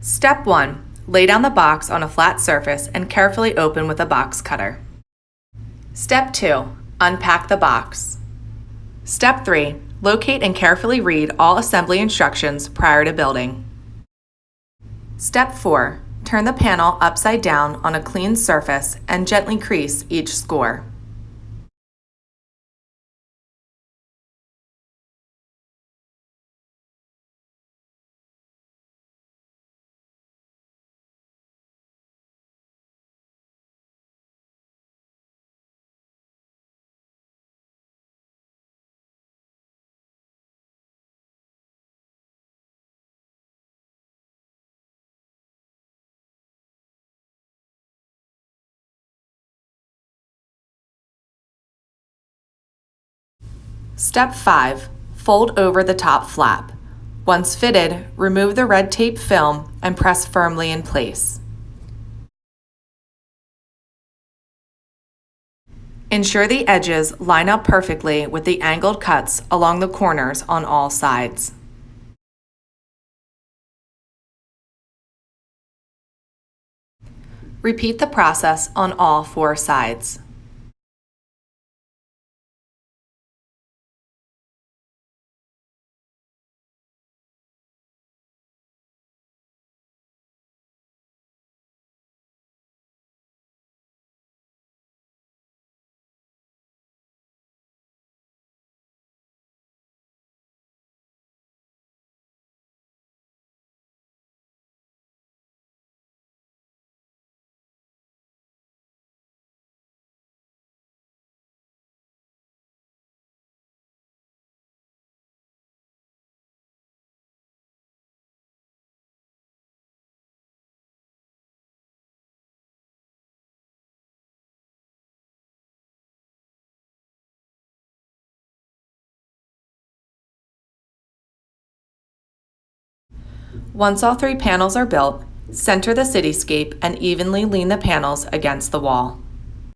Step 1. Lay down the box on a flat surface and carefully open with a box cutter. Step 2. Unpack the box. Step 3. Locate and carefully read all assembly instructions prior to building. Step 4. Turn the panel upside down on a clean surface and gently crease each score. Step 5. Fold over the top flap. Once fitted, remove the red tape film and press firmly in place. Ensure the edges line up perfectly with the angled cuts along the corners on all sides. Repeat the process on all 4 sides. Once all 3 panels are built, center the cityscape and evenly lean the panels against the wall.